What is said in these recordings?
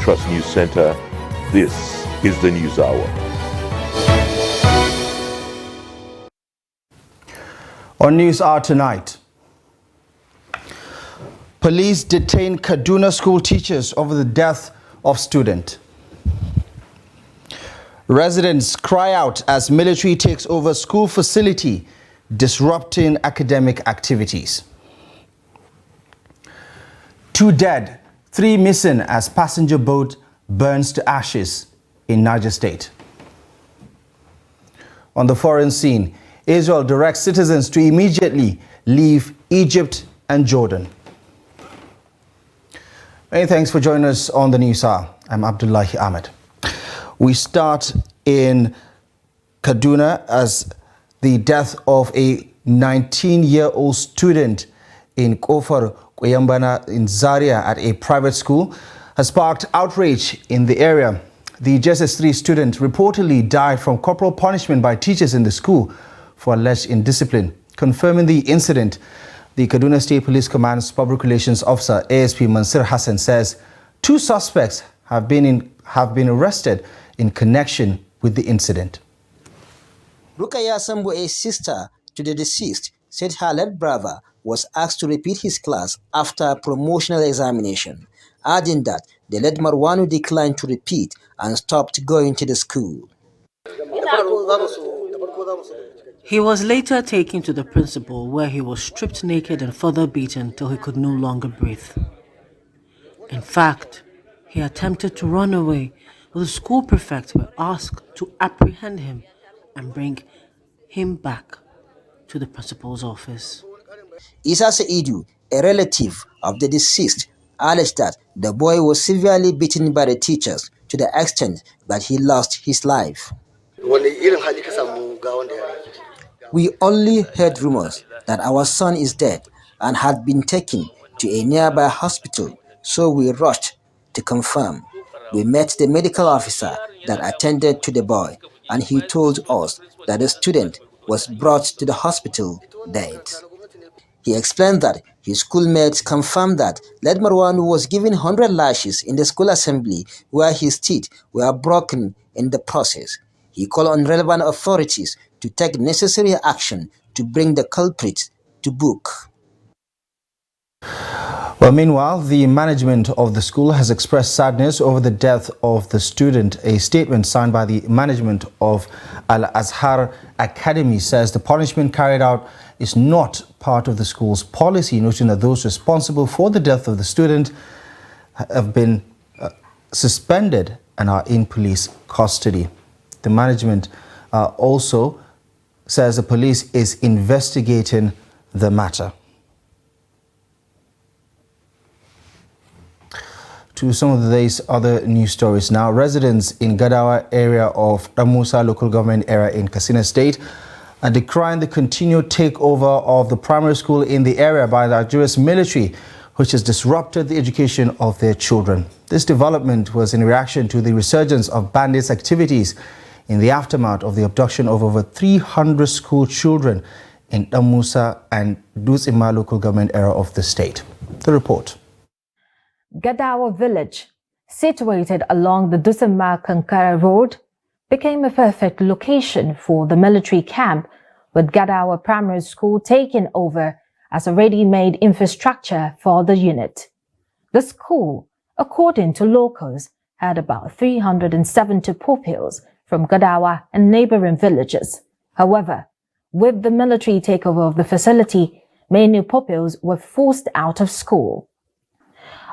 Trust News Center. This is the News Hour. On News Hour tonight, police detain Kaduna school teachers over the death of student. Residents cry out as military takes over school facility, disrupting academic activities. 2 dead, 3 missing as passenger boat burns to ashes in Niger State. On the foreign scene, Israel directs citizens to immediately leave Egypt and Jordan. Many thanks for joining us on the News Hour. I'm Abdullahi Ahmed. We start in Kaduna as the death of a 19-year-old student in Kofar Koyambana in Zaria at a private school has sparked outrage in the area. The JSS3 student reportedly died from corporal punishment by teachers in the school for alleged indiscipline. Confirming the incident, the Kaduna State Police Command's Public Relations Officer ASP Mansur Hassan says 2 suspects have been arrested in connection with the incident. Rukaya Sambo, a sister to the deceased, said her late brother was asked to repeat his class after promotional examination, adding that the late Marwanu declined to repeat and stopped going to the school. He was later taken to the principal, where he was stripped naked and further beaten till he could no longer breathe. In fact, he attempted to run away, but the school prefects were asked to apprehend him and bring him back to the principal's office. Isa Saidu, a relative of the deceased, alleged that the boy was severely beaten by the teachers to the extent that he lost his life. We only heard rumors that our son is dead and had been taken to a nearby hospital, so we rushed to confirm. We met the medical officer that attended to the boy, and he told us that the student was brought to the hospital dead. He explained that his schoolmates confirmed that Led Marwanu was given 100 lashes in the school assembly where his teeth were broken in the process. He called on relevant authorities to take necessary action to bring the culprits to book. Well, meanwhile, the management of the school has expressed sadness over the death of the student. A statement signed by the management of Al-Azhar Academy says the punishment carried out is not part of the school's policy, noting that those responsible for the death of the student have been suspended and are in police custody. The management also says the police is investigating the matter. To some of today's other news stories now. Residents in Gadawa area of Damusa local government area in Katsina State are decrying the continued takeover of the primary school in the area by the Nigerian military, which has disrupted the education of their children. This development was in reaction to the resurgence of bandits' activities in the aftermath of the abduction of over 300 school children in Damusa and Duzima local government area of the state. The report. Gadawa village, situated along the Dusima-Kankara road, became a perfect location for the military camp, with Gadawa Primary School taken over as a ready-made infrastructure for the unit. The school, according to locals, had about 370 pupils from Gadawa and neighboring villages. However, with the military takeover of the facility, many pupils were forced out of school.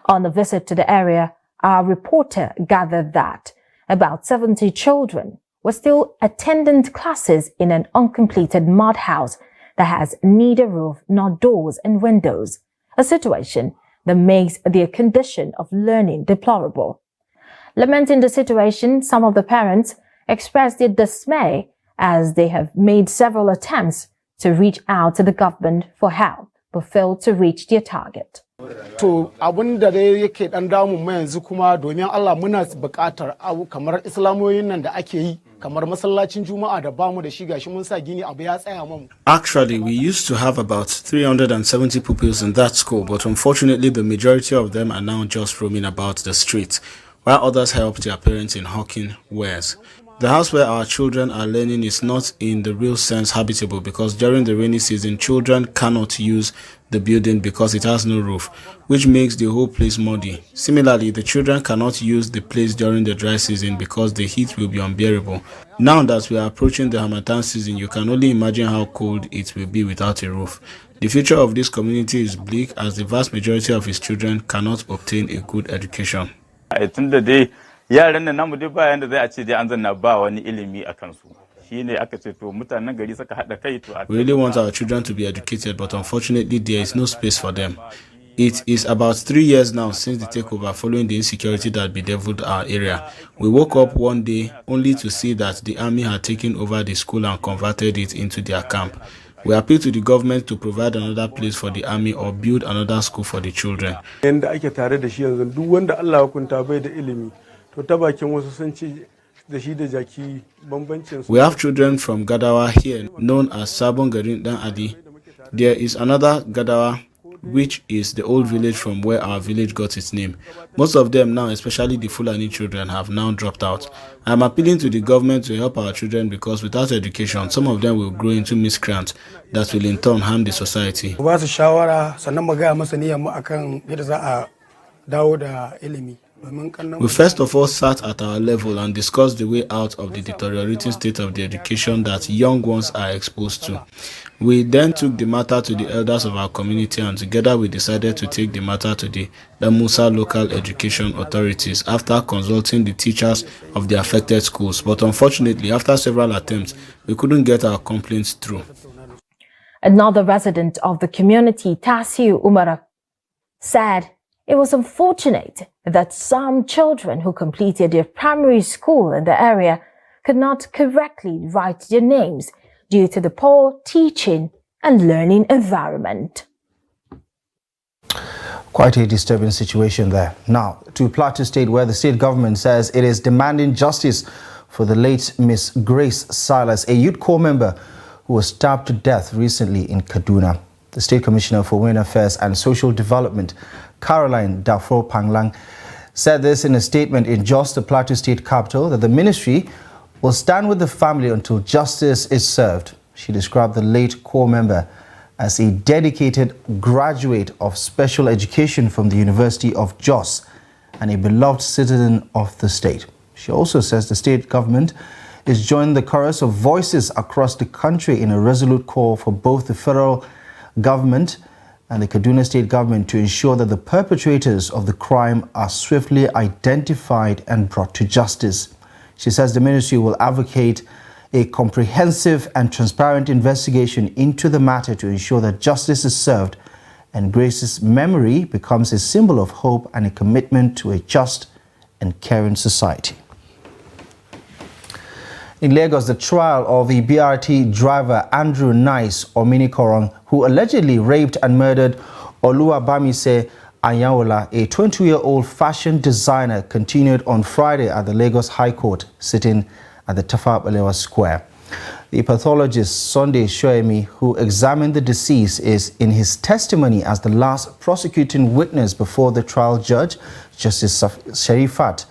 On a visit to the area, our reporter gathered that about 70 children were still attending classes in an uncompleted mud house that has neither roof nor doors and windows, a situation that makes their condition of learning deplorable. Lamenting the situation, some of the parents expressed their dismay as they have made several attempts to reach out to the government for help, but failed to reach their target. To abin da dai yake dan damu mu yanzu kuma domin Allah muna buƙatar abu kamar islamoyin nan da ake yi kamar masallacin juma'a da bamu da shi gashi mun sa gini abu ya tsaya mu. Actually, we used to have about 370 pupils in that school, but unfortunately the majority of them are now just roaming about the streets. while others help their parents in hawking wares. The house where our children are learning is not in the real sense habitable because during the rainy season, children cannot use the building because it has no roof, which makes the whole place muddy. Similarly, the children cannot use the place during the dry season because the heat will be unbearable. Now that we are approaching the Harmattan season, you can only imagine how cold it will be without a roof. The future of this community is bleak as the vast majority of its children cannot obtain a good education. Yaran nan namu dai ba yanda zai a ce dai an zanna ba wani ilimi a kansu. Shine aka ce to mutanen gari suka hada kai to We really want our children to be educated, but unfortunately there is no space for them. It is about 3 years now since the takeover following the insecurity that bedeviled our area. We woke up one day only to see that the army had taken over the school and converted it into their camp. We appeal to the government to provide another place for the army or build another school for the children. Yanda ake tare da shi yanzu duk wanda Allah ya hukunta bai da ilimi. We have children from Gadawa here, known as Sabon Garin Dan Adi. There is another Gadawa, which is the old village from where our village got its name. Most of them now, especially the Fulani children, have now dropped out. I am appealing to the government to help our children because without education, some of them will grow into miscreants that will in turn harm the society. We first of all sat at our level and discussed the way out of the deteriorating state of the education that young ones are exposed to. We then took the matter to the elders of our community and together we decided to take the matter to the Damusa local education authorities after consulting the teachers of the affected schools. But unfortunately, after several attempts, we couldn't get our complaints through. Another resident of the community, Tasiu Umara, said it was unfortunate that some children who completed their primary school in the area could not correctly write their names due to the poor teaching and learning environment. Quite a disturbing situation there. Now, to Plateau State, where the state government says it is demanding justice for the late Miss Grace Silas, a youth corps member who was stabbed to death recently in Kaduna. The State Commissioner for Women Affairs and Social Development, Caroline Dafro Panglang, said this in a statement in Jos, the Plateau State capital, that the ministry will stand with the family until justice is served. She described the late corps member as a dedicated graduate of special education from the University of Jos and a beloved citizen of the state. She also says the state government is joining the chorus of voices across the country in a resolute call for both the federal government and the Kaduna State government to ensure that the perpetrators of the crime are swiftly identified and brought to justice. She says the ministry will advocate a comprehensive and transparent investigation into the matter to ensure that justice is served and Grace's memory becomes a symbol of hope and a commitment to a just and caring society. In Lagos, the trial of the BRT driver Andrew Nice Ominikorong, who allegedly raped and murdered Oluwabamise Anyaola, a 22-year-old fashion designer, continued on Friday at the Lagos High Court, sitting at the Tafawa Balewa Square. The pathologist Sunday Shoemi, who examined the deceased, is in his testimony as the last prosecuting witness before the trial judge, Justice Sherifat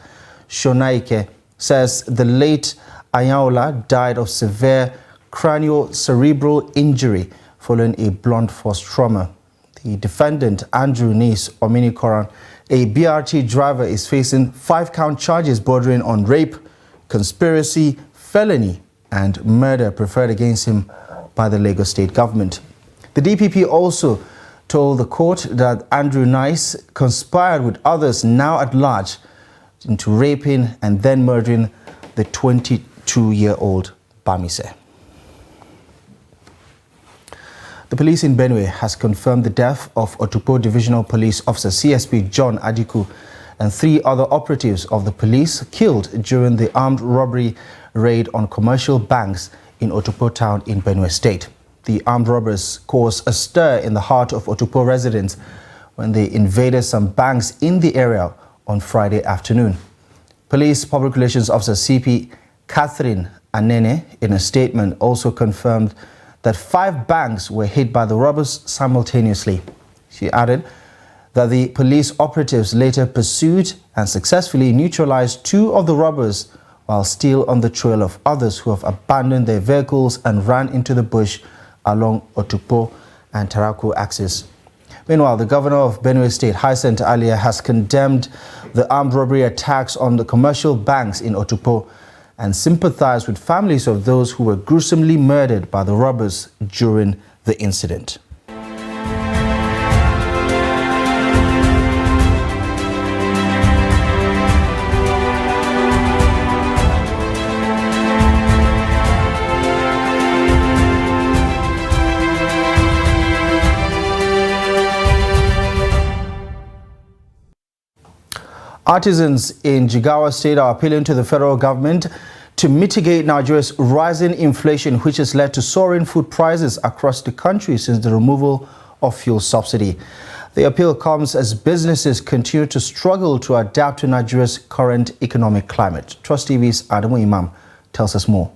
Shonaike, says the late Anyaola died of severe craniocerebral injury following a blunt force trauma. The defendant, Andrew Nice Ominikorong, a BRT driver, is facing 5-count charges bordering on rape, conspiracy, felony, and murder preferred against him by the Lagos State government. The DPP also told the court that Andrew Nice conspired with others now at large into raping and then murdering the 22-year-old Bamise. The police in Benue has confirmed the death of Otukpo Divisional Police Officer CSP John Adiku and 3 other operatives of the police killed during the armed robbery raid on commercial banks in Otukpo town in Benue State. The armed robbers caused a stir in the heart of Otukpo residents when they invaded some banks in the area on Friday afternoon. Police Public Relations Officer CP Catherine Anene, in a statement, also confirmed that 5 banks were hit by the robbers simultaneously. She added that the police operatives later pursued and successfully neutralized 2 of the robbers while still on the trail of others who have abandoned their vehicles and ran into the bush along Otukpo and Tarako axis. Meanwhile, the governor of Benue State, Hyacinth Alia, has condemned the armed robbery attacks on the commercial banks in Otukpo and sympathized with families of those who were gruesomely murdered by the robbers during the incident. Artisans in Jigawa State are appealing to the federal government to mitigate Nigeria's rising inflation, which has led to soaring food prices across the country since the removal of fuel subsidy. The appeal comes as businesses continue to struggle to adapt to Nigeria's current economic climate. Trust TV's Adamu Imam tells us more.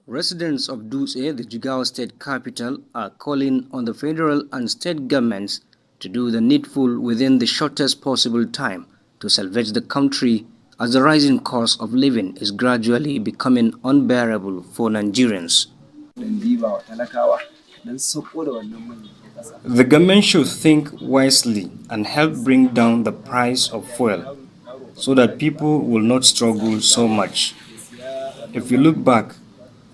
Residents of Dutse, the Jigawa State capital, are calling on the federal and state governments to do the needful within the shortest possible time to salvage the country, as the rising cost of living is gradually becoming unbearable for Nigerians. The government should think wisely and help bring down the price of fuel so that people will not struggle so much. If you look back,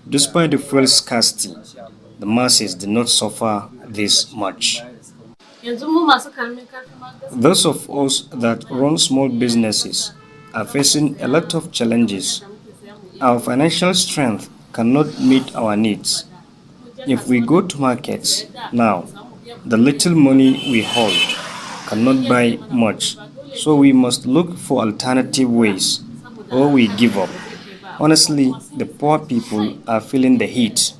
despite the fuel scarcity, the masses did not suffer this much. Those of us that run small businesses are facing a lot of challenges. Our financial strength cannot meet our needs. If we go to markets now, the little money we hold cannot buy much, so we must look for alternative ways, or we give up. Honestly, the poor people are feeling the heat.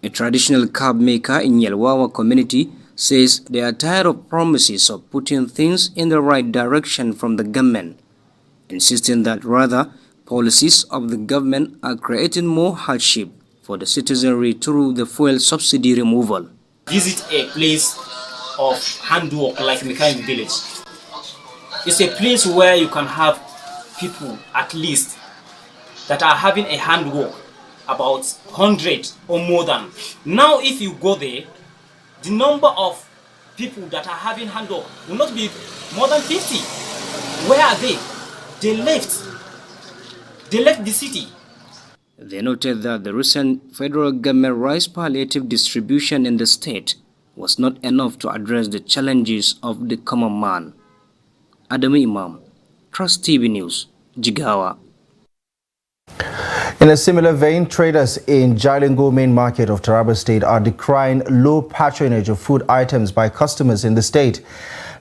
A traditional cab maker in Yelwawa community says they are tired of promises of putting things in the right direction from the government, insisting that rather policies of the government are creating more hardship for the citizenry through the fuel subsidy removal. Visit a place of handwork like Mechanic Village. It's a place where you can have people at least that are having a handwork, about 100 or more than. Now if you go there, the number of people that are having handwork will not be more than 50. Where are they? They left the city. They noted that the recent federal government rice palliative distribution in the state was not enough to address the challenges of the common man. Adamu Imam, Trust TV News, Jigawa. In a similar vein, traders in Jalingo main market of Taraba State are decrying low patronage of food items by customers in the state.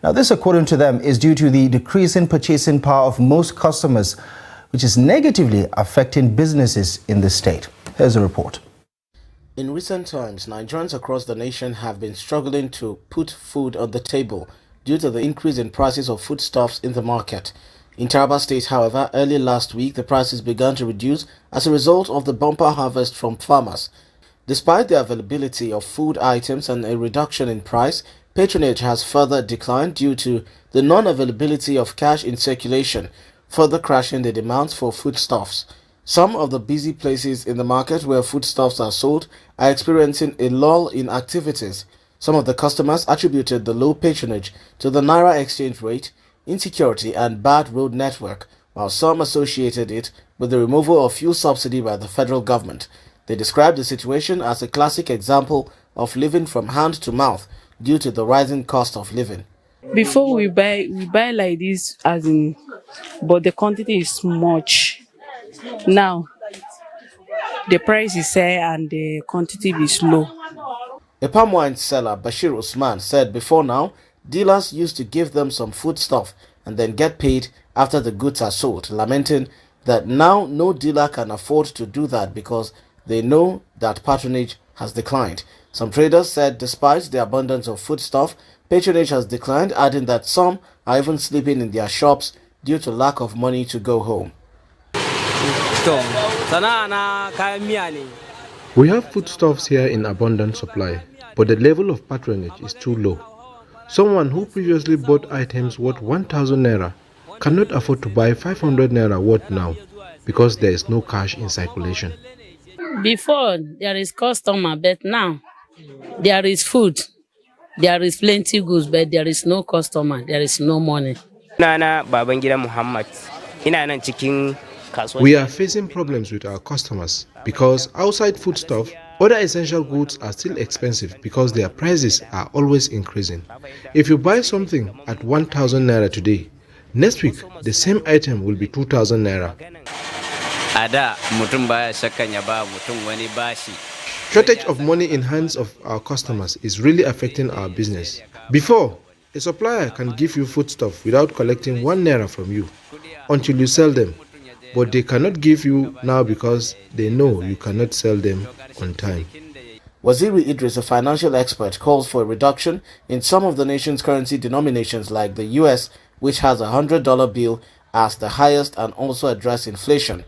Now, this, according to them, is due to the decrease in purchasing power of most customers, which is negatively affecting businesses in the state. Here's a report. In recent times, Nigerians across the nation have been struggling to put food on the table due to the increase in prices of foodstuffs in the market. In Taraba State, however, early last week, the prices began to reduce as a result of the bumper harvest from farmers. Despite the availability of food items and a reduction in price, patronage has further declined due to the non-availability of cash in circulation, further crashing the demands for foodstuffs. Some of the busy places in the market where foodstuffs are sold are experiencing a lull in activities. Some of the customers attributed the low patronage to the Naira exchange rate, insecurity and bad road network, while some associated it with the removal of fuel subsidy by the federal government. They described the situation as a classic example of living from hand to mouth due to the rising cost of living. Before we buy like this, as in, but the quantity is much. Now, the price is high and the quantity is low. A palm wine seller, Bashir Usman, said before now, dealers used to give them some foodstuff and then get paid after the goods are sold, lamenting that now no dealer can afford to do that because they know that patronage has declined. Some traders said despite the abundance of foodstuff, patronage has declined, adding that some are even sleeping in their shops due to lack of money to go home. We have foodstuffs here in abundant supply, but the level of patronage is too low. Someone who previously bought items worth 1,000 naira cannot afford to buy 500 naira worth now because there is no cash in circulation. Before, there is customer, but now there is food. There is plenty goods, but there is no customer. There is no money. Nana Babangida Muhammad. We are facing problems with our customers because outside foodstuff, other essential goods are still expensive because their prices are always increasing. If you buy something at 1,000 naira today, next week the same item will be 2,000 naira. Shortage of money in hands of our customers is really affecting our business. Before, a supplier can give you foodstuff without collecting 1 naira from you until you sell them. But they cannot give you now because they know you cannot sell them on time. Waziri Idris, a financial expert, calls for a reduction in some of the nation's currency denominations like the US, which has a $100 bill as the highest, and also address inflation.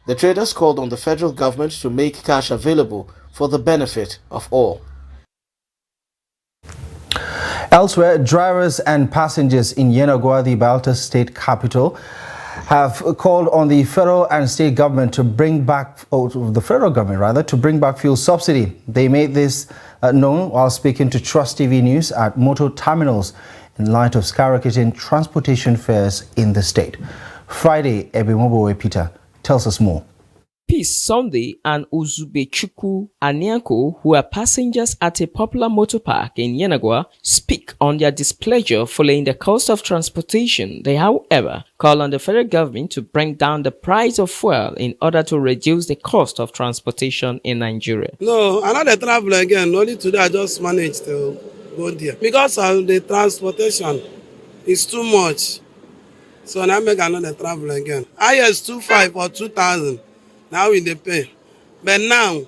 The traders called on the federal government to make cash available for the benefit of all. Elsewhere, drivers and passengers in Yenagoa, the Bayelsa state capital, have called on the federal and state government to bring back, to bring back fuel subsidy. They made this known while speaking to Trust TV News at motor terminals in light of skyrocketing transportation fares in the state. Friday, Ebimobowe Peter tells us more. Peace Sunday and Uzubechukwu Anyanko, who are passengers at a popular motor park in Yenagoa, speak on their displeasure following the cost of transportation. They, however, call on the federal government to bring down the price of fuel in order to reduce the cost of transportation in Nigeria. No, another travel again. Only today I just managed to go there. Because of the transportation, it's too much. So now I make another travel again. IS 25 or 2,000. Now we dey pay. But now,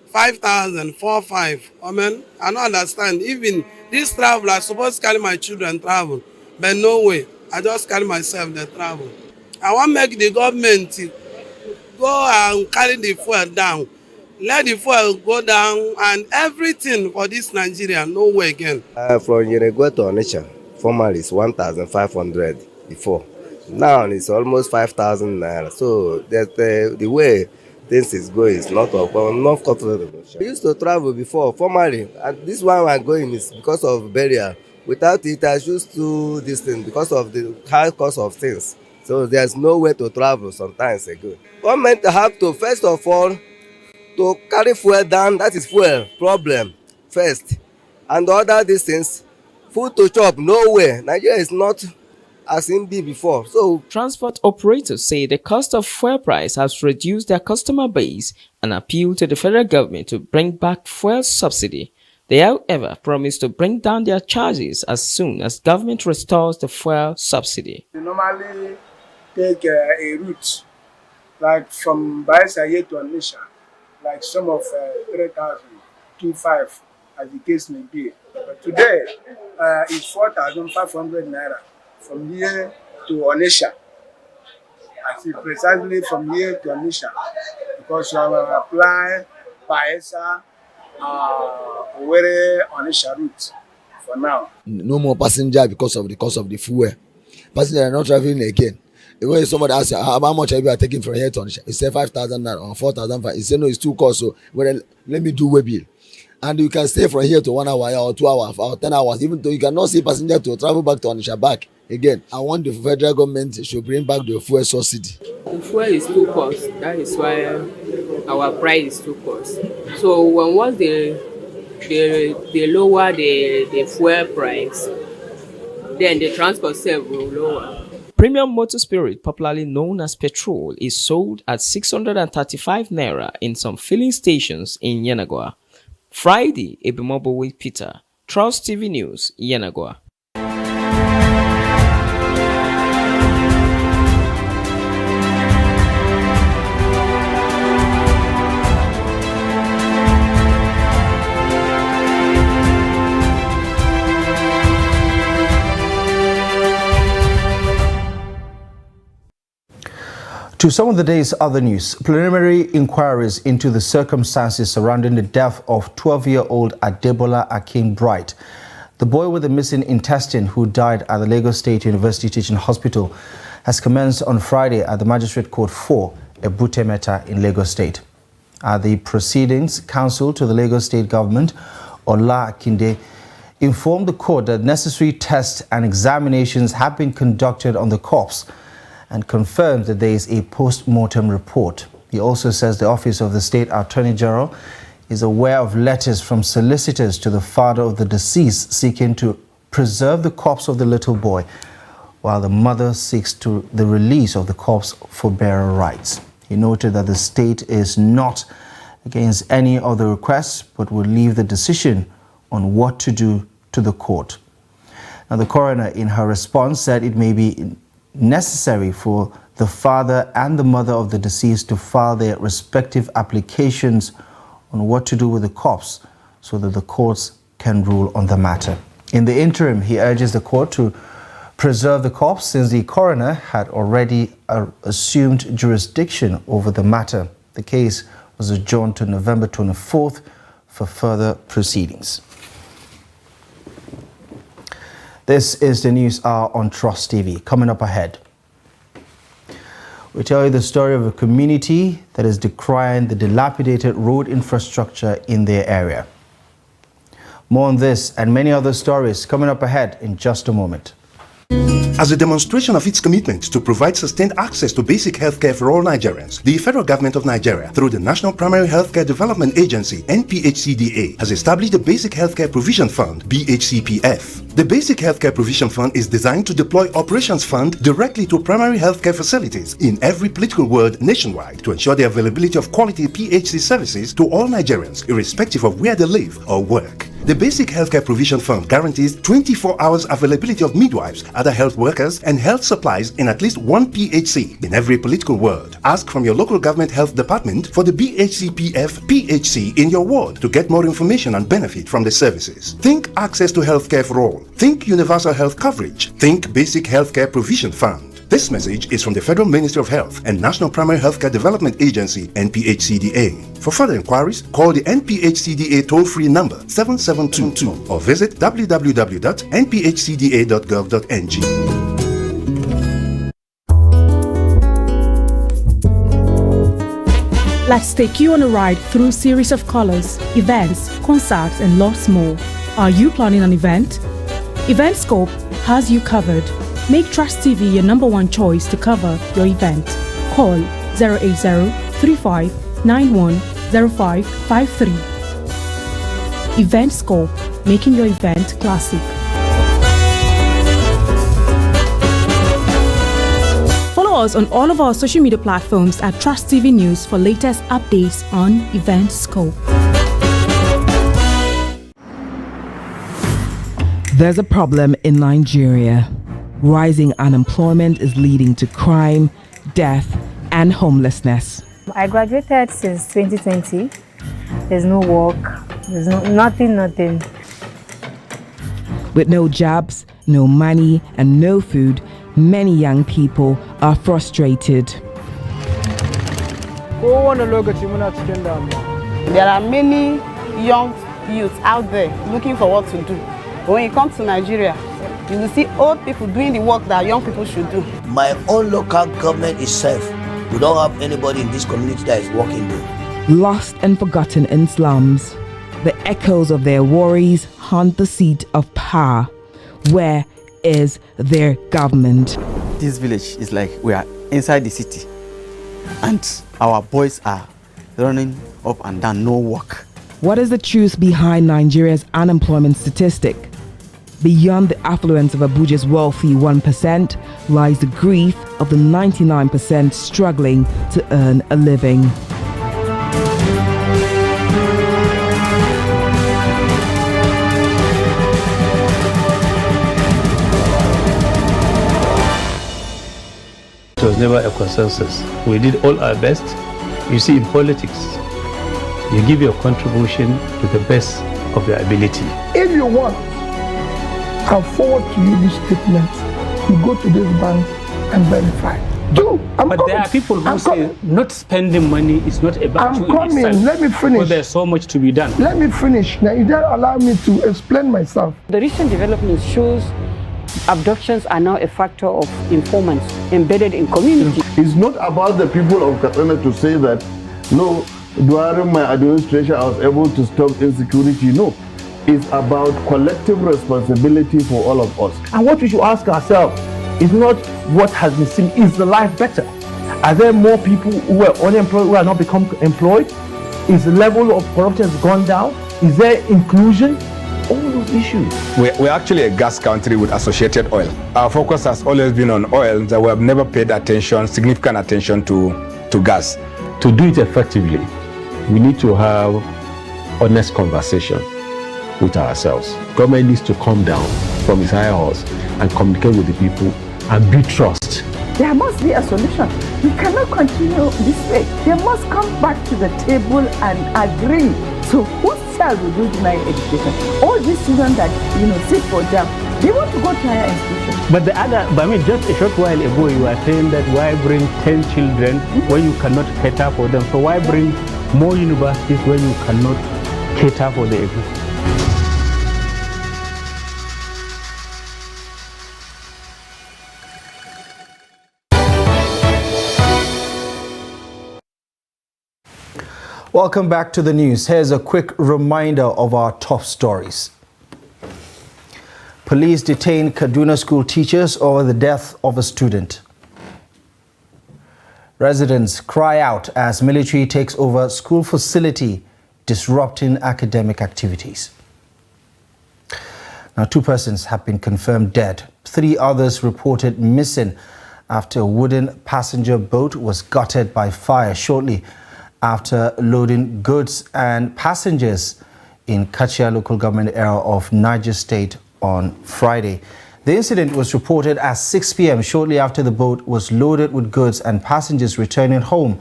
5,000, 4,500. I mean, I don't understand. Even this travel, I supposed to carry my children travel. But no way. I just carry myself the travel. I want to make the government go and carry the fuel down. Let the fuel go down and everything for this Nigeria, no way again. From Yenagoa to Onitsha, formerly it's 1,500 before. Now it's almost 5,000 naira. So that the way things is going is not comfortable. I used to travel before formerly, and this one I'm going is because of burial. Without it, I used to do this thing because of the high cost of things. So there's no way to travel sometimes ago. Government have to first of all to carry fuel down. That is fuel problem first, and the other things, food to chop, nowhere. Nigeria is not as in be before. So transport operators say the cost of fuel price has reduced their customer base and appeal to the federal government to bring back fuel subsidy. They, however, promise to bring down their charges as soon as government restores the fuel subsidy. We normally take a route like from Bayelsa to Onitsha, like some of 3,000, 2,500 as the case may be. But today it's 4,500 naira. From here to Onitsha, I see precisely from here to Onitsha, because you have applied Bayelsa, Owerri, Onitsha route for now. No more passenger because of the cost of the fuel. Passengers are not traveling again. When somebody asks how much are you taking from here to Onitsha, he said 5,000 or 4,500. He said no, it's too cost. So well, let me do Webil. And you can stay from here to 1 hour or 2 hours or 10 hours, even though you cannot see passenger to travel back to Onitsha back. Again, I want the federal government should bring back the fuel subsidy. The fuel is too cost. That is why our price is too cost. So once they lower the fuel price, then the transport self will lower. Premium motor spirit, popularly known as petrol, is sold at 635 naira in some filling stations in Yenagoa. Friday, Ebimobowe Peter, Trust TV News, Yenagoa. To some of the day's other news, preliminary inquiries into the circumstances surrounding the death of 12-year-old Adebola Akin Bright, The boy with the missing intestine who died at the Lagos State University Teaching Hospital has commenced on Friday at the Magistrate Court 4, Ebute Metta in Lagos State. At the proceedings, counsel to the Lagos State government, Ola Akinde, informed the court that necessary tests and examinations have been conducted on the corpse and confirmed that there is a post-mortem report. He also says the Office of the State Attorney General is aware of letters from solicitors to the father of the deceased seeking to preserve the corpse of the little boy, while the mother seeks the release of the corpse for burial rights. He noted that the state is not against any of the requests, but will leave the decision on what to do to the court. Now, the coroner, in her response, said it may be necessary for the father and the mother of the deceased to file their respective applications on what to do with the corpse so that the courts can rule on the matter. In the interim, he urges the court to preserve the corpse since the coroner had already assumed jurisdiction over the matter. The case was adjourned to November 24th for further proceedings. This is the News Hour on Trust TV. Coming up ahead, we tell you the story of a community that is decrying the dilapidated road infrastructure in their area. More on this and many other stories coming up ahead in just a moment. As a demonstration of its commitment to provide sustained access to basic healthcare for all Nigerians, the Federal Government of Nigeria, through the National Primary Healthcare Development Agency, NPHCDA, has established the Basic Healthcare Provision Fund, BHCPF. The Basic Healthcare Provision Fund is designed to deploy operations fund directly to primary healthcare facilities in every political ward nationwide to ensure the availability of quality PHC services to all Nigerians, irrespective of where they live or work. The Basic Healthcare Provision Fund guarantees 24 hours availability of midwives, other health workers, and health supplies in at least one PHC in every political ward. Ask from your local government health department for the BHCPF PHC in your ward to get more information and benefit from the services. Think access to healthcare for all. Think universal health coverage. Think Basic Healthcare Provision Fund. This message is from the Federal Ministry of Health and National Primary Healthcare Development Agency, NPHCDA. For further inquiries, call the NPHCDA toll-free number 7722 or visit www.nphcda.gov.ng. Let's take you on a ride through a series of colors, events, concerts, and lots more. Are you planning an event? EventScope has you covered. Make Trust TV your #1 choice to cover your event. Call 080-3591-0553. EventScope, making your event classic. Follow us on all of our social media platforms at Trust TV News for latest updates on EventScope. There's a problem in Nigeria. Rising unemployment is leading to crime, death, and homelessness. I graduated since 2020. There's no work, there's nothing. With no jobs, no money, and no food, many young people are frustrated. There are many young youths out there looking for what to do. But when you come to Nigeria, you will see old people doing the work that young people should do. My own local government itself, we don't have anybody in this community that is working there. Lost and forgotten in slums, the echoes of their worries haunt the seat of power. Where is their government? This village is like we are inside the city and our boys are running up and down, no work. What is the truth behind Nigeria's unemployment statistic? Beyond the affluence of Abuja's wealthy 1% lies the grief of the 99% struggling to earn a living. It was never a consensus. We did all our best. You see, in politics, you give your contribution to the best of your ability. If you want, I'll forward to you this statement. You go to this bank and verify. But there are people who say not spending money is not a virtue in itself. Let me finish. But there's so much to be done. Let me finish. Now, you don't allow me to explain myself. The recent development shows abductions are now a factor of informants embedded in community. It's not about the people of Katsina to say that, no, during my administration I was able to stop insecurity. No, it's about collective responsibility for all of us. And what we should ask ourselves is not what has been seen, is the life better? Are there more people who are unemployed who are not become employed? Is the level of corruption has gone down? Is there inclusion? All those issues. We're actually a gas country with associated oil. Our focus has always been on oil, that we have never paid significant attention to gas. To do it effectively, we need to have honest conversation with ourselves. Government needs to come down from its high horse and communicate with the people and build trust. There must be a solution. We cannot continue this way. They must come back to the table and agree. So whose child will do deny education? All these children that sit for jam, they want to go to higher institutions. But just a short while ago you were saying that why bring 10 children when you cannot cater for them? So why bring more universities when you cannot cater for the existing? Welcome back to the news. Here's a quick reminder of our top stories. Police detain Kaduna school teachers over the death of a student. Residents cry out as military takes over school facility, disrupting academic activities. Now, 2 persons have been confirmed dead. 3 others reported missing after a wooden passenger boat was gutted by fire shortly after loading goods and passengers in Kachia local government area of Niger State on Friday. The incident was reported at 6 p.m. shortly after the boat was loaded with goods and passengers returning home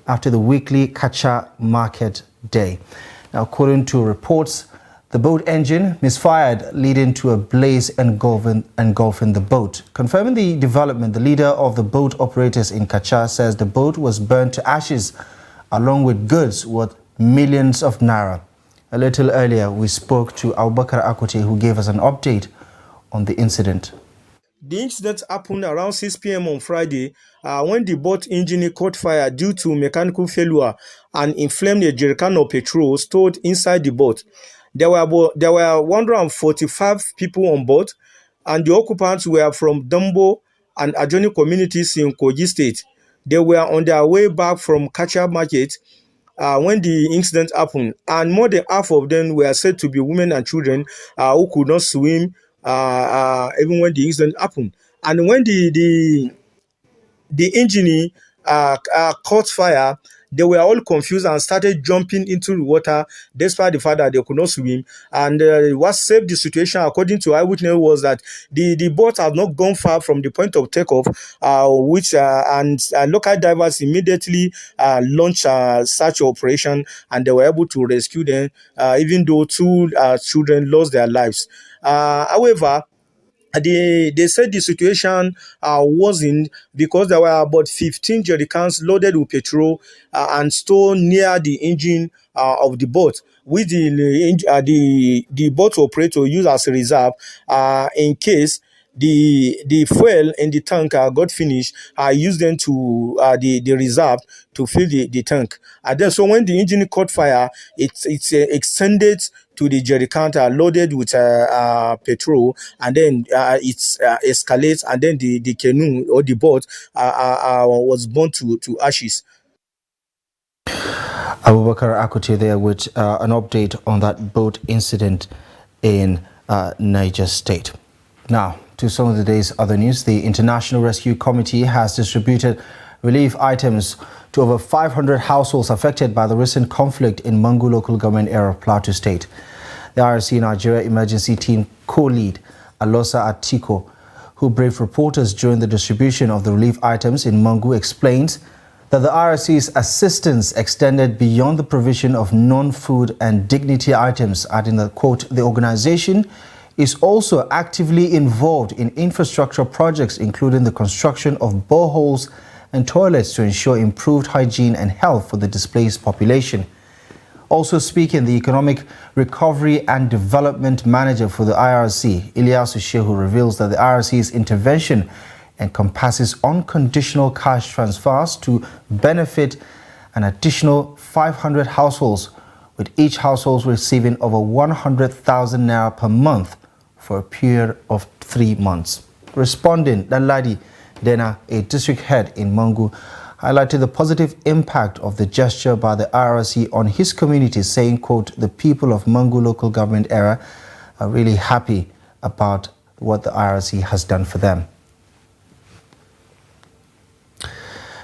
after the weekly Kachia market day. Now, according to reports, the boat engine misfired, leading to a blaze engulfing the boat. Confirming the development, the leader of the boat operators in Kachia says the boat was burnt to ashes along with goods worth millions of naira. A little earlier, we spoke to Abubakar Akote, who gave us an update on the incident. The incident happened around 6 p.m. on Friday when the boat engine caught fire due to mechanical failure and inflamed a jerrycan of petrol stored inside the boat. There were 145 people on board, and the occupants were from Dambo and adjoining communities in Kogi State. They were on their way back from Kachia Market when the incident happened, and more than half of them were said to be women and children who could not swim even when the incident happened. And when the engine caught fire, they were all confused and started jumping into the water despite the fact that they could not swim. And what saved the situation, according to eyewitness, was that the boat had not gone far from the point of takeoff, and local divers immediately launched a search operation, and they were able to rescue them, even though 2 children lost their lives. However, they said the situation worsened because there were about 15 jerrycans loaded with petrol and stored near the engine of the boat, which the boat operator used as a reserve in case the fuel in the tank got finished. Used them to the reserve to fill the tank. And then, so when the engine caught fire, it extended to the jerrycan loaded with petrol, and then it escalates, and then the canoe or the boat was burnt to ashes. Abubakar Akote there with an update on that boat incident in Niger State. Now, to some of the day's other news, the International Rescue Committee has distributed relief items to over 500 households affected by the recent conflict in Mangu local government area of Plateau State. The IRC Nigeria Emergency Team co-lead Alosa Atiko, who briefed reporters during the distribution of the relief items in Mangu, explains that the IRC's assistance extended beyond the provision of non-food and dignity items, adding that, quote, the organization is also actively involved in infrastructure projects, including the construction of boreholes and toilets to ensure improved hygiene and health for the displaced population. Also speaking, the Economic Recovery and Development Manager for the IRC, Ilyasu Shehu, reveals that the IRC's intervention encompasses unconditional cash transfers to benefit an additional 500 households, with each household receiving over 100,000 naira per month for a period of 3 months. Responding, Danladi Dena, a district head in Mangu, highlighted the positive impact of the gesture by the IRC on his community, saying, quote, "The people of Mangu local government area are really happy about what the IRC has done for them."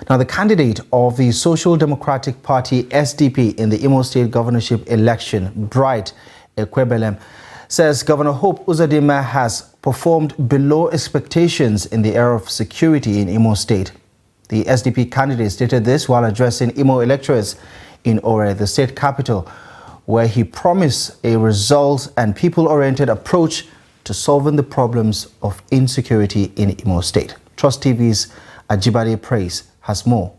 Now, the candidate of the Social Democratic Party, SDP, in the Imo State governorship election, Bright Ekwebelem, says Governor Hope Uzodinma has performed below expectations in the area of security in Imo State. The SDP candidate stated this while addressing Imo electorates in Ore, the state capital, where he promised a results and people-oriented approach to solving the problems of insecurity in Imo State. Trust TV's Ajibade Praise has more.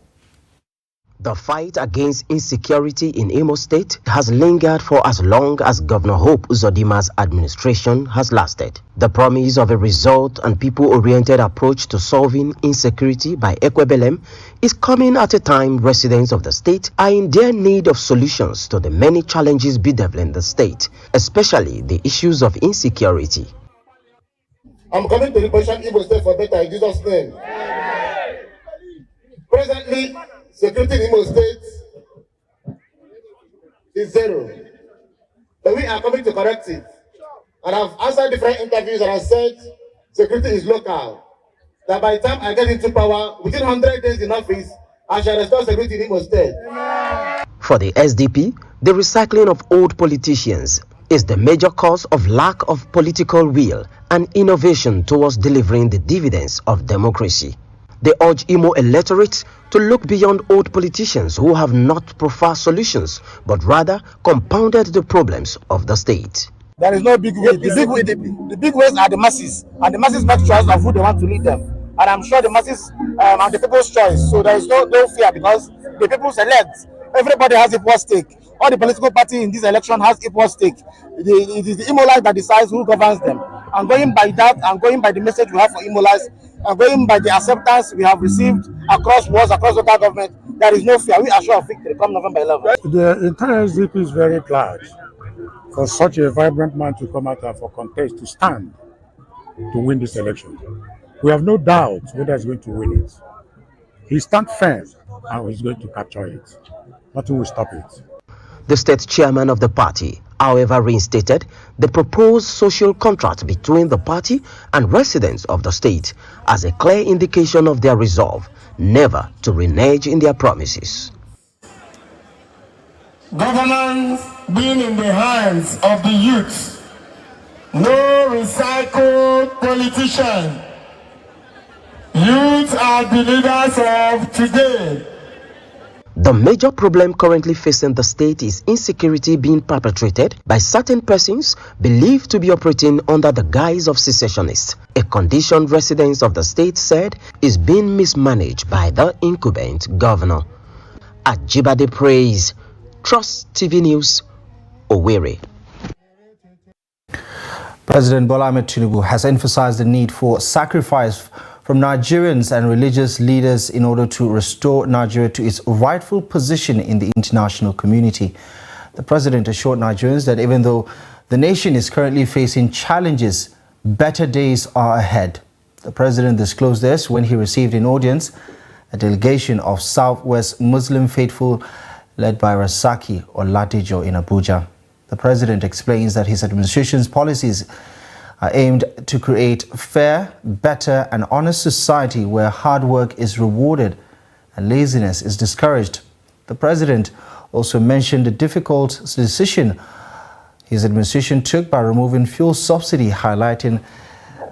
The fight against insecurity in Imo State has lingered for as long as Governor Hope Uzodinma's administration has lasted. The promise of a result and people-oriented approach to solving insecurity by Ekwebelem is coming at a time residents of the state are in their need of solutions to the many challenges bedeviling the state, especially the issues of insecurity. I'm coming to represent Imo State for better in Jesus' name. Presently, security in Imo State is zero. But we are coming to correct it. And I've answered different interviews and I said security is local. That by the time I get into power, within 100 days in office, I shall restore security in Imo State. For the SDP, the recycling of old politicians is the major cause of lack of political will and innovation towards delivering the dividends of democracy. They urge Imo electorates to look beyond old politicians who have not profiled solutions, but rather compounded the problems of the state. There is no big way. The big ways are the masses, and the masses make choice of who they want to lead them. And I'm sure the masses are the people's choice. So there is no fear because the people select. Everybody has equal stake. All the political parties in this election has equal stake. It is the Imolites that decides who governs them. And going by that, and going by the message we have for Imolites, and going by the acceptance we have received across wards, across local government, there is no fear. We are sure of victory come November 11th. The entire SDP is very glad for such a vibrant man to come out and for contest to stand to win this election. We have no doubt whether he's going to win it. He stands firm and he's going to capture it. Nothing will stop it. The state chairman of the party, however, reinstated the proposed social contract between the party and residents of the state as a clear indication of their resolve never to renege in their promises. Governance being in the hands of the youth. No recycled politician. Youth are the leaders of today. The major problem currently facing the state is insecurity being perpetrated by certain persons believed to be operating under the guise of secessionists, a condition residents of the state said is being mismanaged by the incumbent governor. Ajibade Praise, Trust TV News, Owerri. President Bola Ahmed Tinubu has emphasized the need for sacrifice from Nigerians and religious leaders in order to restore Nigeria to its rightful position in the international community. The president assured Nigerians that even though the nation is currently facing challenges, better days are ahead. The president disclosed this when he received in audience a delegation of Southwest Muslim faithful led by Rasaki Oladejo in Abuja. The president explains that his administration's policies are aimed to create fair, better and honest society where hard work is rewarded and laziness is discouraged. The president also mentioned the difficult decision his administration took by removing fuel subsidy, highlighting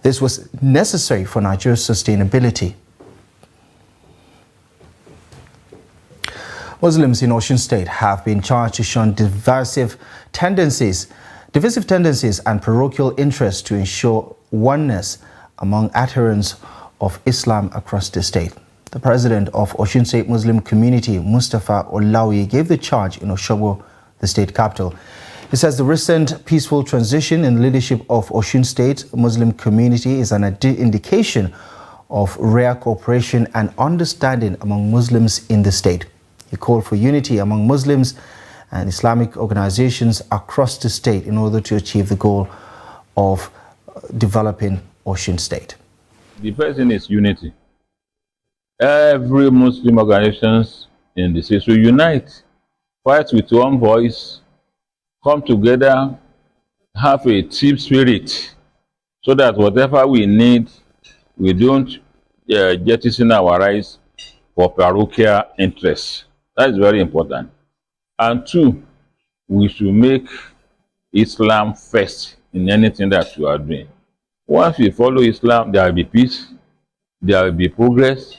this was necessary for Nigeria's sustainability. Muslims in Osun State have been charged to shun divisive tendencies and parochial interests to ensure oneness among adherents of Islam across the state. The president of Osun State Muslim Community, Mustafa Olawi, gave the charge in Osogbo, the state capital. He says the recent peaceful transition in leadership of Osun State Muslim Community is an indication of rare cooperation and understanding among Muslims in the state. He called for unity among Muslims and Islamic organizations across the state in order to achieve the goal of developing Osun State. The first thing is unity. Every Muslim organizations in the state should unite, fight with one voice, come together, have a team spirit, so that whatever we need, we don't jettison our rights for parochial interests. That is very important. And two, we should make Islam first in anything that we are doing. Once we follow Islam, there will be peace, there will be progress,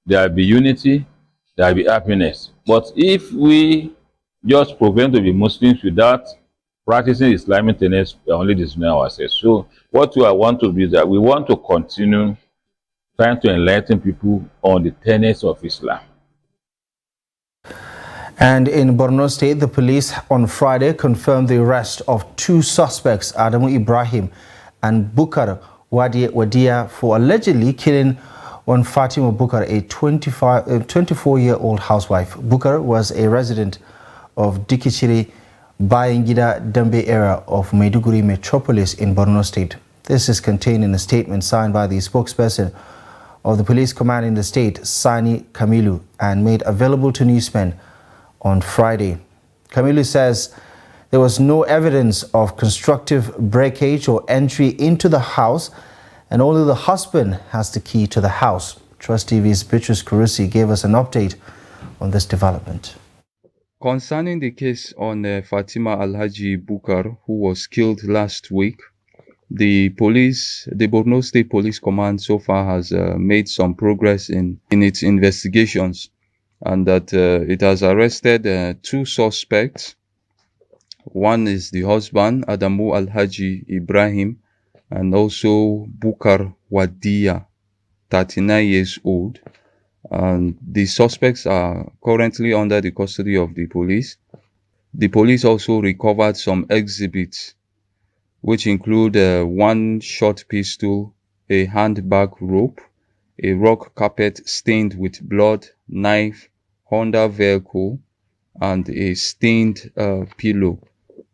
there will be unity, there will be happiness. But if we just proclaim to be Muslims without practicing Islamic tenets, we are only deceiving ourselves. So what we want to do is that we want to continue trying to enlighten people on the tenets of Islam. And in Borno State, the police on Friday confirmed the arrest of two suspects, Adamu Ibrahim and Bukar Wadia, for allegedly killing one Fatima Bukar, a 24-year-old housewife. Bukar was a resident of Dikichiri, Bayangida, Dambe area of Maiduguri metropolis in Borno State. This is contained in a statement signed by the spokesperson of the police command in the state, Sani Kamilu, and made available to newsmen on Friday. Kamilu says there was no evidence of constructive breakage or entry into the house, and only the husband has the key to the house. Trust TV's Beatrice Kurusi gave us an update on this development. Concerning the case on Fatima Alhaji Bukar, who was killed last week, the Borno State Police Command so far has made some progress in its investigations, and that it has arrested two suspects. One is the husband, Adamu Alhaji Ibrahim, and also Bukar Wadia, 39 years old. And the suspects are currently under the custody of the police. The police also recovered some exhibits, which include one short pistol, a handbag rope, a rock carpet stained with blood, knife, Honda vehicle, and a stained pillow.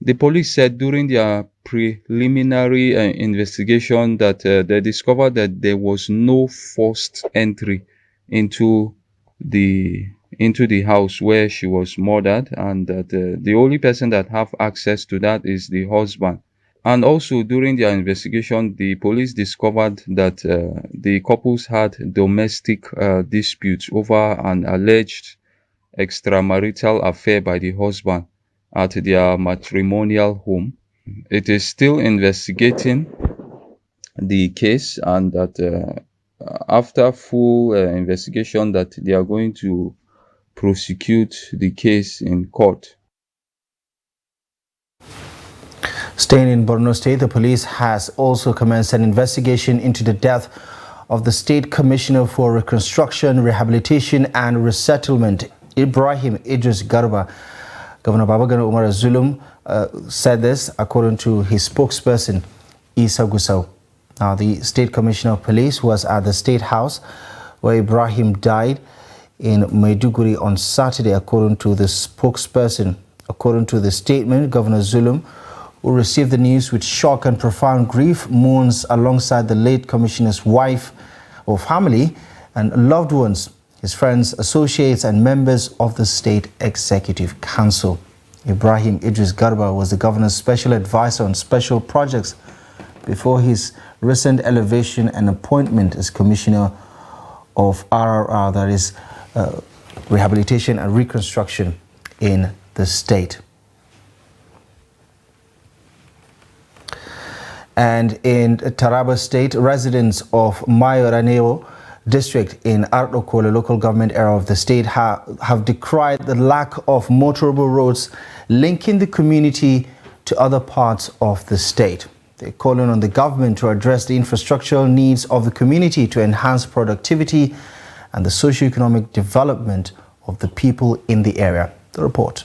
The police said during their preliminary investigation that they discovered that there was no forced entry into the house where she was murdered, and that the only person that have access to that is the husband. And also during their investigation, the police discovered that the couples had domestic disputes over an alleged extramarital affair by the husband at their matrimonial home. It is still investigating the case, and that after full investigation, that they are going to prosecute the case in court. Staying in Borno State, the police has also commenced an investigation into the death of the State Commissioner for Reconstruction, Rehabilitation and Resettlement, Ibrahim Idris Garba. Governor Babagana Umar Zulum said this according to his spokesperson, Isa Gusau. Now, the State Commissioner of Police was at the State House where Ibrahim died in Maiduguri on Saturday, according to the spokesperson. According to the statement, Governor Zulum, who received the news with shock and profound grief, mourns alongside the late commissioner's wife or family and loved ones, his friends, associates and members of the State Executive Council. Ibrahim Idris Garba was the governor's special advisor on special projects before his recent elevation and appointment as commissioner of RRR, that is Rehabilitation and Reconstruction in the state. And in Taraba State, residents of Mayoraneo district in Ardokole local government area of the state have decried the lack of motorable roads linking the community to other parts of the state. They're calling on the government to address the infrastructural needs of the community to enhance productivity and the socio-economic development of the people in the area. The report.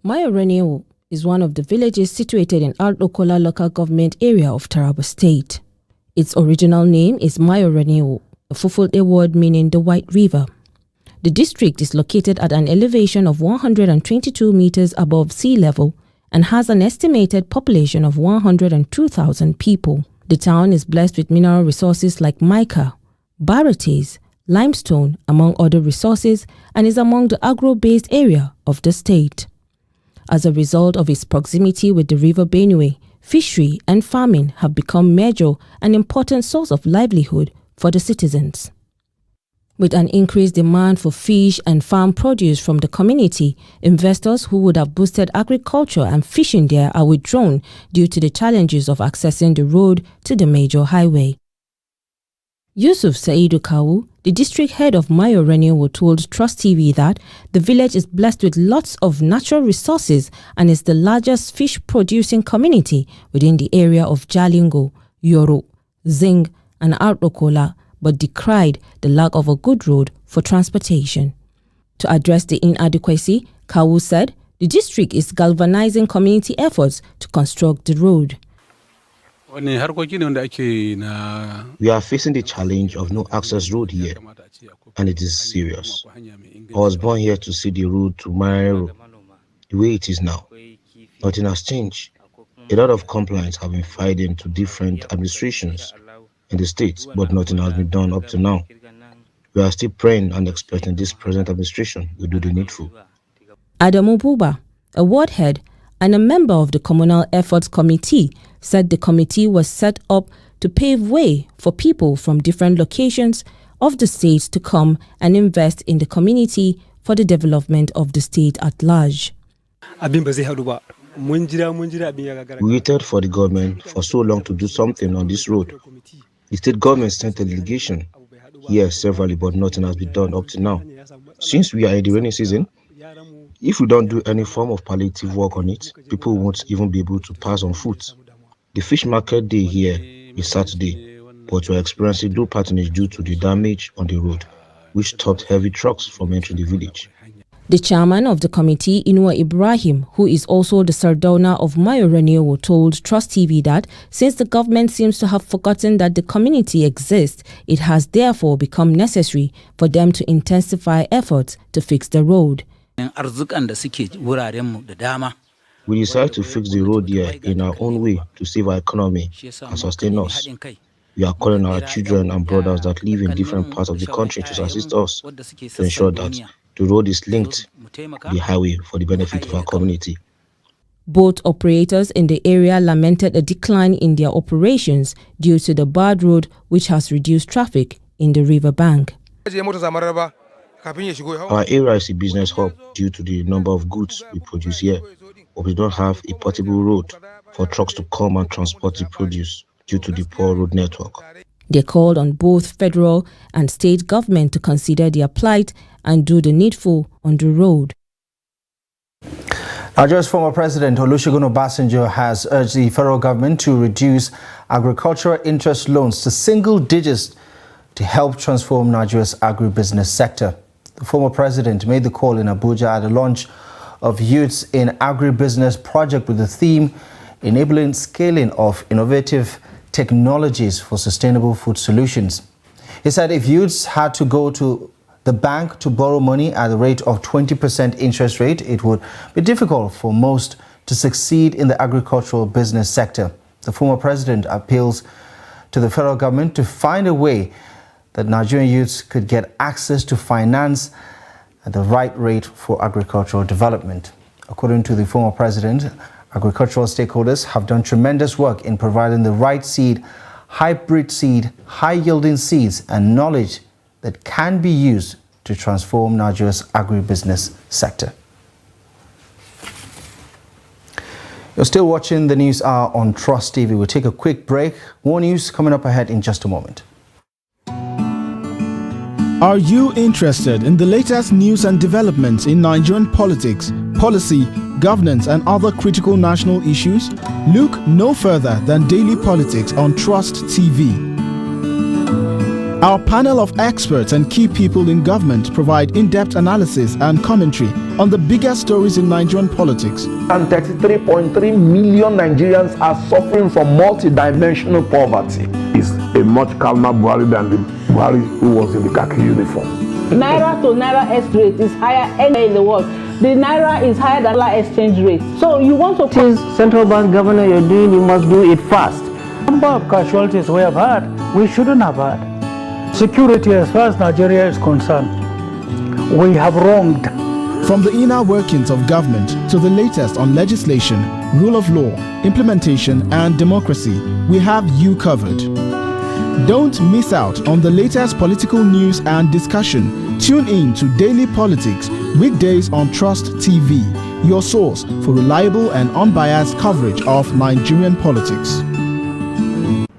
Mayorenewo is one of the villages situated in Ardokola local government area of Taraba State. Its original name is Mayorenewo, a Fulfulde word meaning the White River. The district is located at an elevation of 122 meters above sea level and has an estimated population of 102,000 people. The town is blessed with mineral resources like mica, barytes, limestone, among other resources, and is among the agro-based area of the state. As a result of its proximity with the River Benue, fishery and farming have become major and important source of livelihood for the citizens. With an increased demand for fish and farm produce from the community, investors who would have boosted agriculture and fishing there are withdrawn due to the challenges of accessing the road to the major highway. Yusuf Saidu Kawu, the district head of Mayorenewo, told Trust TV that the village is blessed with lots of natural resources and is the largest fish-producing community within the area of Jalingo, Yoro, Zing, and Ardokola, but decried the lack of a good road for transportation. To address the inadequacy, Kawu said the district is galvanizing community efforts to construct the road. We are facing the challenge of no access road here, and it is serious. I was born here to see the road to Mayorenewo the way it is now. Nothing has changed. A lot of complaints have been filed into different administrations in the state, but nothing has been done up to now. We are still praying and expecting this present administration will do the needful. Adamu Buba, a ward head and a member of the Communal Efforts Committee, said the committee was set up to pave way for people from different locations of the state to come and invest in the community for the development of the state at large. We waited for the government for so long to do something on this road. The state government sent a delegation here severally, but nothing has been done up to now. Since we are in the rainy season, if we don't do any form of palliative work on it, people won't even be able to pass on foot. The fish market day here is Saturday, but we're experiencing low patronage due to the damage on the road, which stopped heavy trucks from entering the village. The chairman of the committee, Inua Ibrahim, who is also the Sardauna of Mayorenewo, told Trust TV that since the government seems to have forgotten that the community exists, it has therefore become necessary for them to intensify efforts to fix the road. We decided to fix the road here in our own way to save our economy and sustain us. We are calling our children and brothers that live in different parts of the country to assist us to ensure that the road is linked to the highway for the benefit of our community. Both operators in the area lamented a decline in their operations due to the bad road, which has reduced traffic in the riverbank. Our area is a business hub due to the number of goods we produce here, but we don't have a portable road for trucks to come and transport the produce due to the poor road network. They called on both federal and state government to consider their plight and do the needful on the road. Nigeria's former President Olusegun Obasanjo has urged the federal government to reduce agricultural interest loans to single digits to help transform Nigeria's agribusiness sector. The former president made the call in Abuja at the launch of Youths in Agribusiness project with the theme enabling scaling of innovative technologies for sustainable food solutions. He said if youths had to go to the bank to borrow money at the rate of 20% interest rate, it would be difficult for most to succeed in the agricultural business sector. The former president appeals to the federal government to find a way that Nigerian youths could get access to finance at the right rate for agricultural development. According to the former president, agricultural stakeholders have done tremendous work in providing the right seed, hybrid seed, high-yielding seeds, and knowledge that can be used to transform Nigeria's agribusiness sector. You're still watching the News Hour on Trust TV. We'll take a quick break. More news coming up ahead in just a moment. Are you interested in the latest news and developments in Nigerian politics, policy, governance, and other critical national issues? Look no further than Daily Politics on Trust TV. Our panel of experts and key people in government provide in-depth analysis and commentary on the biggest stories in Nigerian politics. And 33.3 million Nigerians are suffering from multidimensional poverty. It's a much calmer Buhari than the Buhari who was in the khaki uniform. Naira to Naira X rate is higher anywhere in the world. The Naira is higher than dollar exchange rate. So you want to This central bank governor you're doing, you must do it fast. Number of casualties we have had, we shouldn't have had. Security as far as Nigeria is concerned, we have wronged. From the inner workings of government to the latest on legislation, rule of law, implementation and democracy, we have you covered. Don't miss out on the latest political news and discussion. Tune in to Daily Politics, weekdays on Trust TV, your source for reliable and unbiased coverage of Nigerian politics.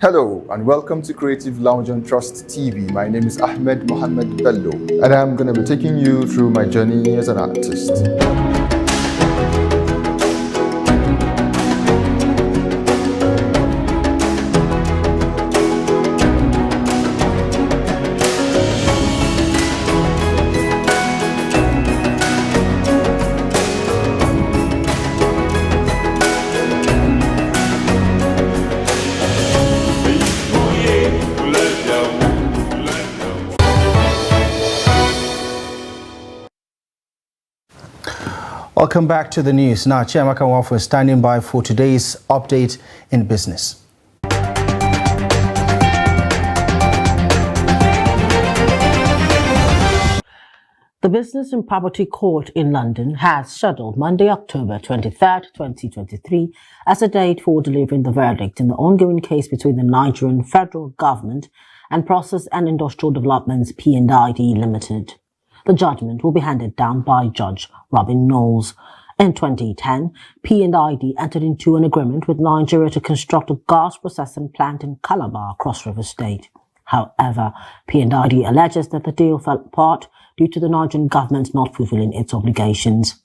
Hello and welcome to Creative Lounge on Trust TV. My name is Ahmed Mohammed Bello and I'm going to be taking you through my journey as an artist. Welcome back to the news. Now, Chiamaka Nwafo is standing by for today's update in business. The Business and Property Court in London has scheduled Monday, October 23rd, 2023 as a date for delivering the verdict in the ongoing case between the Nigerian federal government and Process and Industrial Developments P&ID Limited. The judgment will be handed down by Judge Robin Knowles. In 2010, P&ID entered into an agreement with Nigeria to construct a gas processing plant in Calabar, Cross River State. However, P&ID alleges that the deal fell apart due to the Nigerian government not fulfilling its obligations.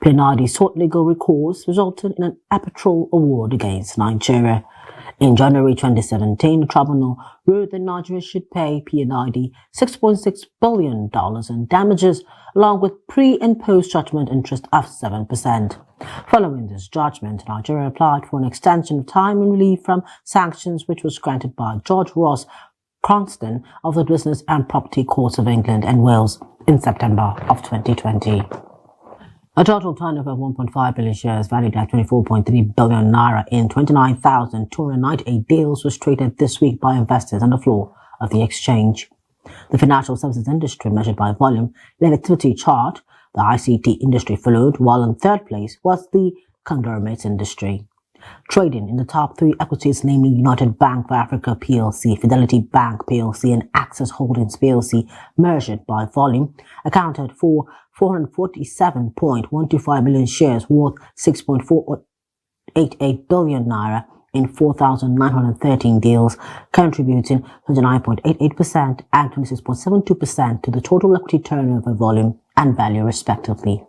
P&ID sought legal recourse, resulting in an arbitral award against Nigeria. In January 2017, the tribunal ruled that Nigeria should pay P&ID $6.6 billion in damages, along with pre- and post-judgment interest of 7%. Following this judgment, Nigeria applied for an extension of time and relief from sanctions, which was granted by George Ross Cranston of the Business and Property Courts of England and Wales in September of 2020. A total turnover of 1.5 billion shares valued at 24.3 billion naira in 29,298 deals was traded this week by investors on the floor of the exchange. The financial services industry, measured by volume, led activity chart. The ICT industry followed, while in third place was the conglomerates industry. Trading in the top three equities, namely United Bank for Africa PLC, Fidelity Bank PLC, and Access Holdings PLC, measured by volume, accounted for 447.125 million shares worth 6.488 billion naira in 4,913 deals, contributing 29.88% and 26.72% to the total equity turnover volume and value respectively.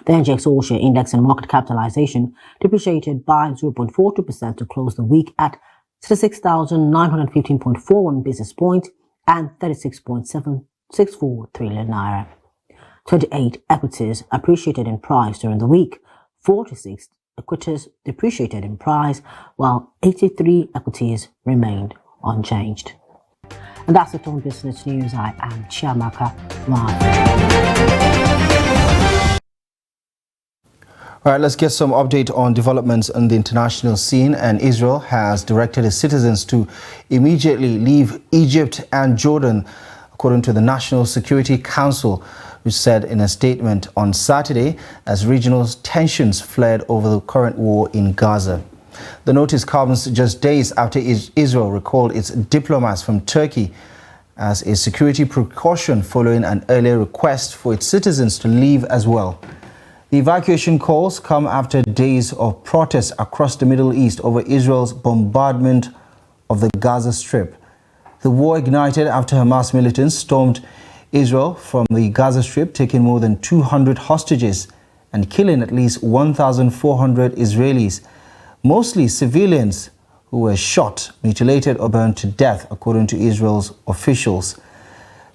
The NGX All Share Index and market capitalization depreciated by 0.42% to close the week at 36,915.41 basis points and 36.764 trillion naira. 28 equities appreciated in price during the week, 46 equities depreciated in price, while 83 equities remained unchanged. And that's it on Business News. I am Chiamaka Nwafo. All right, let's get some update on developments on the international scene. And Israel has directed its citizens to immediately leave Egypt and Jordan, according to the National Security Council, which said in a statement on Saturday as regional tensions flared over the current war in Gaza. The notice comes just days after Israel recalled its diplomats from Turkey as a security precaution following an earlier request for its citizens to leave as well. The evacuation calls come after days of protests across the Middle East over Israel's bombardment of the Gaza Strip. The war ignited after Hamas militants stormed Israel from the Gaza Strip, taking more than 200 hostages and killing at least 1,400 Israelis, mostly civilians, who were shot, mutilated or burned to death, according to Israel's officials.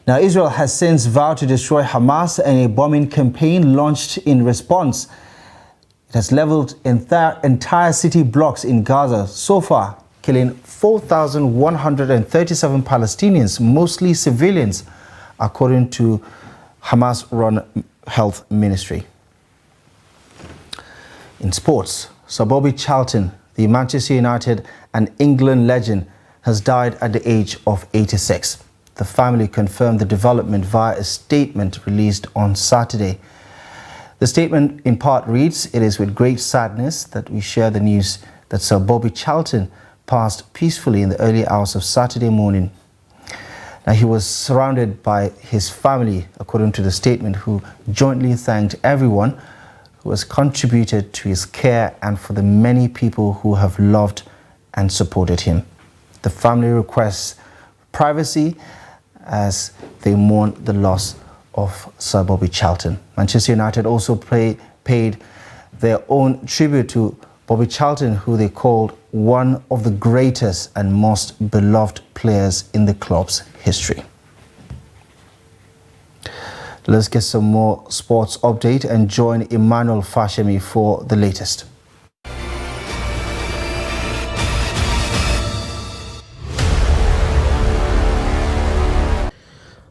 Now, Israel has since vowed to destroy Hamas in a bombing campaign launched in response. It has leveled entire city blocks in Gaza so far, killing 4,137 Palestinians, mostly civilians, according to Hamas-run health ministry. In sports, Sir Bobby Charlton, the Manchester United and England legend, has died at the age of 86. The family confirmed the development via a statement released on Saturday. The statement in part reads, "It is with great sadness that we share the news that Sir Bobby Charlton passed peacefully in the early hours of Saturday morning." Now, he was surrounded by his family, according to the statement, who jointly thanked everyone who has contributed to his care and for the many people who have loved and supported him. The family requests privacy as they mourn the loss of Sir Bobby Charlton. Manchester United also paid their own tribute to Bobby Charlton, who they called one of the greatest and most beloved players in the club's history. Let's get some more sports update and join Emmanuel Fashemi for the latest.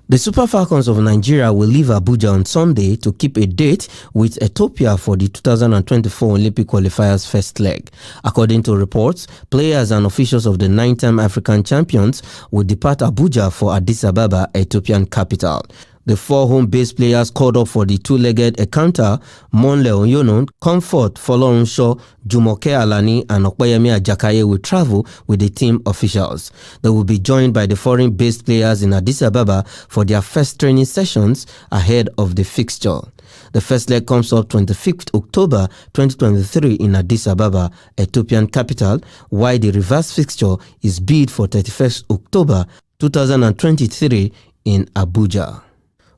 The Super Falcons of Nigeria will leave Abuja on Sunday to keep a date with Ethiopia for the 2024 Olympic qualifiers first leg. According to reports, players and officials of the 9-time African champions will depart Abuja for Addis Ababa, Ethiopian capital. The 4 home-based players called up for the two-legged encounter, Monle Oyono, Comfort Folorunsho, Jumoke Alani and Okpeyemi Ajakaye will travel with the team officials. They will be joined by the foreign-based players in Addis Ababa for their first training sessions ahead of the fixture. The first leg comes up 25th October 2023 in Addis Ababa, Ethiopian capital, while the reverse fixture is bid for 31st October 2023 in Abuja.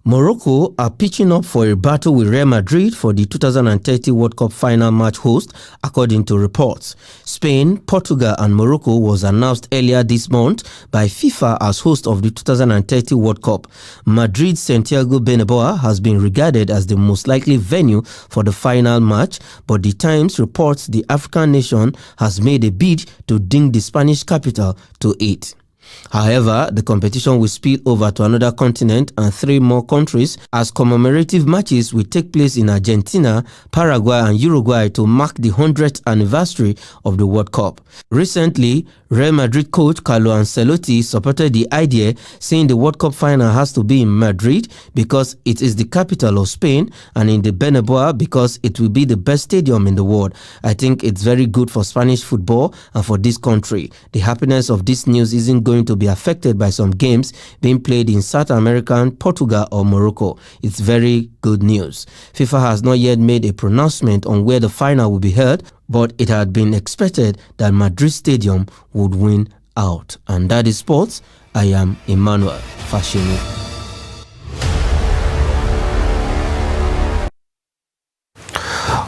Morocco are pitching up for a battle with Real Madrid for the 2030 World Cup final match host, according to reports. Spain, Portugal and Morocco was announced earlier this month by FIFA as host of the 2030 World Cup. Madrid's Santiago Bernabeu has been regarded as the most likely venue for the final match, but the Times reports the African nation has made a bid to ding the Spanish capital to it. However, the competition will spill over to another continent and 3 more countries as commemorative matches will take place in Argentina, Paraguay and Uruguay to mark the 100th anniversary of the World Cup. Recently, Real Madrid coach Carlo Ancelotti supported the idea, saying the World Cup final has to be in Madrid because it is the capital of Spain, and in the Bernabeu because it will be the best stadium in the world. I think it's very good for Spanish football and for this country. The happiness of this news isn't going to be affected by some games being played in South America, Portugal or Morocco. It's very good news. FIFA has not yet made a pronouncement on where the final will be held, but it had been expected that Madrid Stadium would win out. And that is sports. I am Emmanuel Fashimi.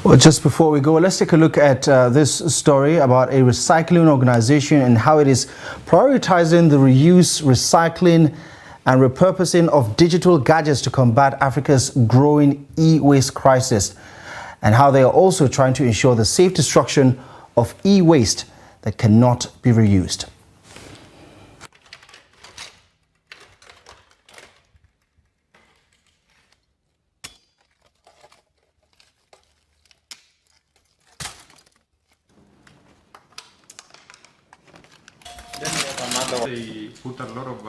Well, just before we go, let's take a look at this story about a recycling organization and how it is prioritizing the reuse, recycling and repurposing of digital gadgets to combat Africa's growing e-waste crisis, and how they are also trying to ensure the safe destruction of e-waste that cannot be reused. They put a lot of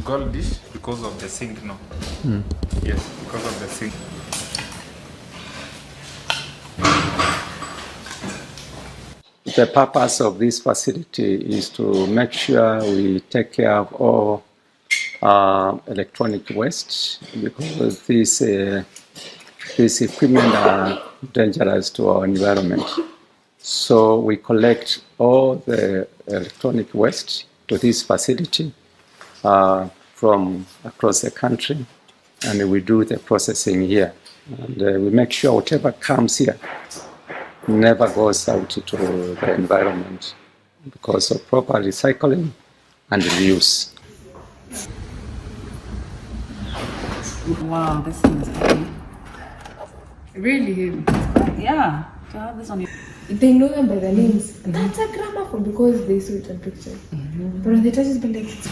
gold dish because of the signal. Yes, because of the signal. The purpose of this facility is to make sure we take care of all electronic waste, because this equipment are dangerous to our environment. So we collect all the electronic waste to this facility from across the country, and we do the processing here. And we make sure whatever comes here never goes out into the environment because of proper recycling and reuse. Wow, this thing is heavy. Really heavy. Yeah, to have this on your... They know them by their names. That's a gramophone because they saw it on pictures. But when they touch it, like it's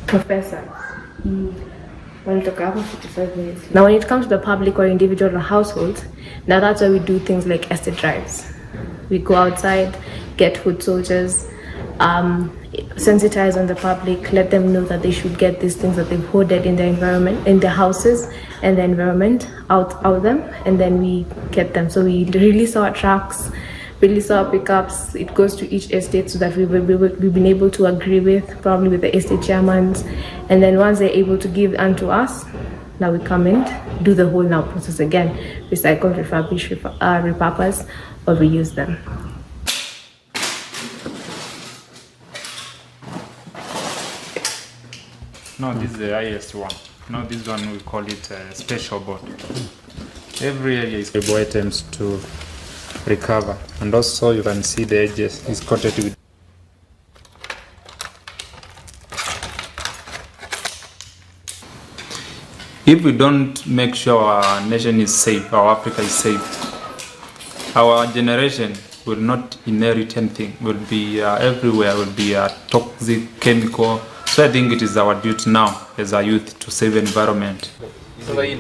Professor. We'll talk about 55 minutes. Now, when it comes to the public or individual or households, now that's why we do things like estate drives. We go outside, get food soldiers, sensitize on the public, let them know that they should get these things that they've hoarded in the environment, in their houses and the environment out them, and then we get them. So we release our trucks, release our pickups. It goes to each estate so that we've been able to agree with, probably with the estate chairmen, and then once they're able to give unto us, now we come in, do the whole now process again, recycle, refurbish, repurpose, or reuse them. No, this is the highest one. No, this one we call it a special board. Every area is able items to recover, and also you can see the edges is coated with. If we don't make sure our nation is safe, our Africa is safe, our generation will not inherit anything. Will be everywhere. Will be toxic, chemical. So I think it is our duty now as a youth to save environment. Very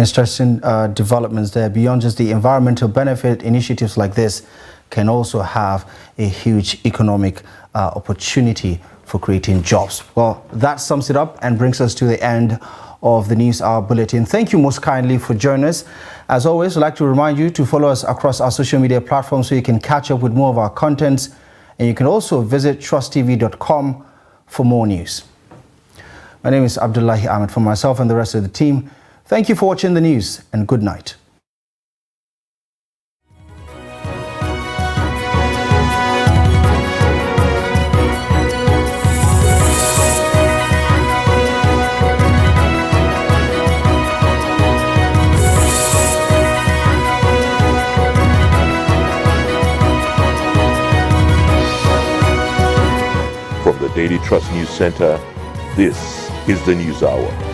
interesting developments there. Beyond just the environmental benefit, initiatives like this can also have a huge economic opportunity for creating jobs. Well, that sums it up and brings us to the end of the News Hour Bulletin. Thank you most kindly for joining us. As always, I'd like to remind you to follow us across our social media platforms so you can catch up with more of our contents. And you can also visit trusttv.com for more news. My name is Abdullahi Ahmed. For myself and the rest of the team, thank you for watching the news and good night. From the Daily Trust News Center, this is the News Hour.